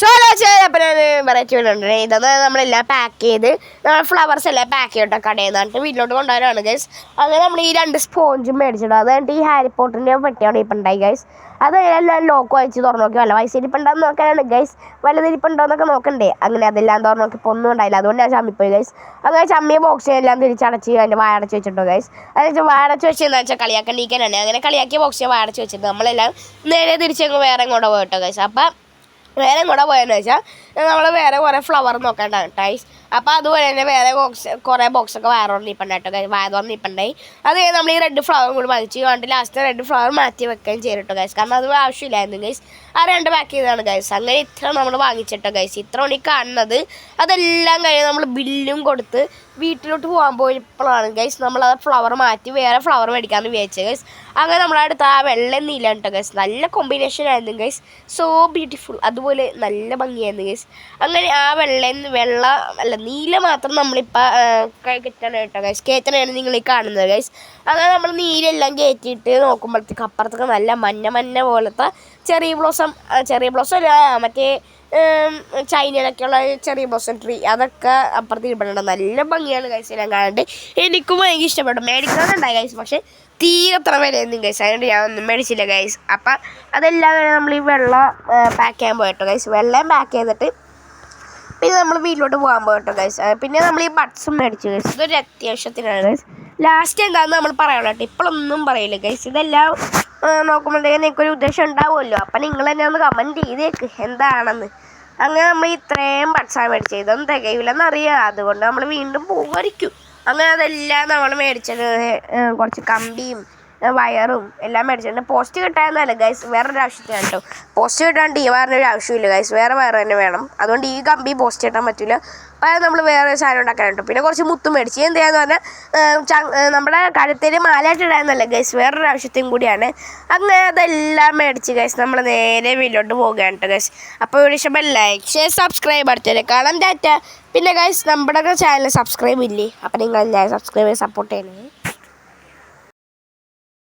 Solo അപ്പം variety വീടുണ്ട് ഇതെന്ന് നമ്മളെല്ലാം പാക്ക് ചെയ്ത് നമ്മൾ ഫ്ലവേഴ്സ് എല്ലാം പാക്ക് ചെയ്തിട്ട് കടയിൽ നിന്നിട്ട് വീട്ടിലോട്ട് കൊണ്ടുവരാണ് ഗൈസ്. അങ്ങനെ നമ്മൾ ഈ 2 സ്പോഞ്ചും മേടിച്ചിടും. അത് കഴിഞ്ഞിട്ട് ഈ ഹാരി പോട്ടറിൻ്റെ പെട്ടിയാണ് ഇപ്പം ഉണ്ടായി ഗൈസ്. അത് എല്ലാം ലോക്ക് വായിച്ച് തുറന്നു നോക്കി വല്ല പൈസ ഇരിപ്പുണ്ടാന്ന് നോക്കാനാണ് ഗൈസ്. വല്ലതിരിപ്പുണ്ടോ എന്നൊക്കെ നോക്കണ്ടേ. അങ്ങനെ അതെല്ലാം തുറന്നു നോക്കി ഒന്നും ഉണ്ടായില്ല. അതുകൊണ്ട് ഞാൻ ചമ്മിപ്പോയി ഗൈസ്. അങ്ങനെ ചമ്മിയ ബോക്സ് എല്ലാം തിരിച്ചടച്ച് അതിൻ്റെ വായടച്ച് വെച്ചിട്ടോ ഗൈസ്. അതെന്ന് വായടച്ച് വെച്ചതെന്ന് വെച്ചാൽ കളിയാക്കണ്ടിരിക്കാനാണ്. അങ്ങനെ കളിയാക്കിയ ബോക്സ് വായടച്ച് വെച്ചിട്ട് നമ്മളെല്ലാം നേരെ തിരിച്ചങ്ങ് വേറെ കൊണ്ട് പോയിട്ടോ ഗൈസ്. അപ്പം വേറെ കൂടെ പോയെന്ന് വെച്ചാൽ നമ്മൾ വേറെ കുറേ ഫ്ലവർ നോക്കണ്ടാണ് ടൈസ്. അപ്പോൾ അതുപോലെ തന്നെ വേറെ കുറേ ബോക്സൊക്കെ വയർ തുറന്നിപ്പുണ്ടായിട്ടോ ഗൈസ്. വയർ തുറന്നിപ്പുണ്ടായി. അത് നമ്മൾ ഈ റെഡ് ഫ്ലവറും കൂടി വാങ്ങിച്ച് കണ്ട് ലാസ്റ്റ് റെഡ് ഫ്ലവർ മാറ്റി വെക്കുകയും ചെയ്തിട്ടോ ഗൈസ്. കാരണം അത് ആവശ്യമില്ലായിരുന്നു ഗൈസ്. ആ 2 പാക്ക് ചെയ്തതാണ് ഗൈസ്. അങ്ങനെ ഇത്ര നമ്മൾ വാങ്ങിച്ചിട്ടോ ഗൈസ്. ഇത്ര മണി കാണുന്നത് അതെല്ലാം കഴിഞ്ഞ് നമ്മൾ ബില്ലും കൊടുത്ത് വീട്ടിലോട്ട് പോകാൻ പോയപ്പോഴാണ് ഗൈസ് നമ്മളത് ഫ്ലവർ മാറ്റി വേറെ ഫ്ലവർ മേടിക്കാമെന്ന് വിചാരിച്ചത് ഗൈസ്. അങ്ങനെ നമ്മളടുത്ത് ആ വെള്ള നീല കേട്ടോ ഗൈസ്. നല്ല കോമ്പിനേഷൻ ആയിരുന്നു ഗൈസ്. So beautiful. അതുപോലെ നല്ല ഭംഗിയായിരുന്നു ഗൈസ്. അങ്ങനെ ആ വെള്ള അല്ല നീല മാത്രം നമ്മളിപ്പോൾ കയറ്റാണ് കേട്ടോ ഗൈസ്. കയറ്റാനാണ് നിങ്ങൾ ഈ കാണുന്നത് ഗൈസ്. അങ്ങനെ നമ്മൾ നീലെല്ലാം കയറ്റിയിട്ട് നോക്കുമ്പോഴത്തേക്ക് അപ്പുറത്തൊക്കെ നല്ല മഞ്ഞ പോലത്തെ ചെറിയ ബ്ലോസം അല്ല മറ്റേ ചൈനയിലൊക്കെയുള്ള ചെറിയ ബ്ലോസം ട്രീ അതൊക്കെ അപ്പുറത്ത് ഇരിപ്പുണ്ട്. നല്ല ഭംഗിയാണ് ഗൈസ് എല്ലാം കാണാണ്ട്. എനിക്കും ഭയങ്കര ഇഷ്ടപ്പെട്ടു. മേടിക്കണമെന്നുണ്ടായി ഗൈസ്. പക്ഷേ തീരെ അത്ര വിലയൊന്നും ഗൈസ്. അതുകൊണ്ട് ഞാൻ ഒന്നും മേടിച്ചില്ല ഗൈസ്. അപ്പം അതെല്ലാം നമ്മൾ ഈ വെള്ളം പാക്ക് ചെയ്യാൻ പോയിട്ടോ ഗൈസ്. വെള്ളം പാക്ക് ചെയ്തിട്ട് പിന്നെ നമ്മൾ വീട്ടിലോട്ട് പോകാൻ പോയിട്ടോ ഗൈസ്. പിന്നെ നമ്മൾ ഈ ബഡ്സും മേടിച്ചു ഗൈസ്. ഇതൊരു അത്യാവശ്യത്തിനാണ് ഗൈസ്. ലാസ്റ്റ് എന്താണെന്ന് നമ്മൾ പറയണം കേട്ടോ. ഇപ്പോഴൊന്നും പറയില്ല ഗൈസ്. ഇതെല്ലാം നോക്കുമ്പോഴത്തേക്കും നിങ്ങൾക്കൊരു ഉദ്ദേശം ഉണ്ടാവുമല്ലോ. അപ്പം നിങ്ങൾ തന്നെ ഒന്ന് കമൻറ്റ് ചെയ്തേക്ക് എന്താണെന്ന്. അങ്ങനെ നമ്മൾ ഇത്രയും ബഡ്സാണ് മേടിച്ചത്. ഇതൊന്നും തികയില്ലെന്നറിയാം. അതുകൊണ്ട് നമ്മൾ വീണ്ടും പോകുമായിരിക്കും. അങ്ങനെ അതെല്ലാം നമ്മൾ മേടിച്ചത് കുറച്ച് കമ്പിയും വയറും എല്ലാം മേടിച്ചിട്ടുണ്ട്. പോസ്റ്റ് കിട്ടാനല്ല ഗൈസ്. വേറൊരു ആവശ്യത്തിനാണ് കേട്ടോ. പോസ്റ്റ് കിട്ടാണ്ട് ഈ വയറിനൊരു ആവശ്യമില്ല ഗൈസ്. വേറെ വയറ് തന്നെ വേണം. അതുകൊണ്ട് ഈ കമ്പി പോസ്റ്റ് കിട്ടാൻ പറ്റില്ല. അപ്പോൾ നമ്മൾ വേറെ സാധനം ഉണ്ടാക്കാൻ കേട്ടോ. പിന്നെ കുറച്ച് മുത്തും മേടിച്ച് എന്താന്ന് പറഞ്ഞാൽ നമ്മുടെ കഴുത്തിൽ മാലയായിട്ട് ഇടാനല്ല ഗൈസ്. വേറൊരു ആവശ്യത്തിനും കൂടിയാണ്. അങ്ങനെ അതെല്ലാം മേടിച്ച് ഗൈസ് നമ്മൾ നേരെ വീട്ടിലോട്ട് പോകുകയാണ് കേട്ടോ ഗൈസ്. അപ്പോൾ ഇവിടെ ഇഷ്ടപ്പെട്ട ലൈക്ക് ഷെയർ സബ്സ്ക്രൈബ് അടുത്തത് കാണാം ടാറ്റ. പിന്നെ ഗൈസ് നമ്മുടെ ചാനൽ സബ്സ്ക്രൈബ് ഇല്ലേ. അപ്പോൾ നിങ്ങൾ എല്ലാവരും സബ്സ്ക്രൈബ് ചെയ്ത് സപ്പോർട്ട് ചെയ്യണേ.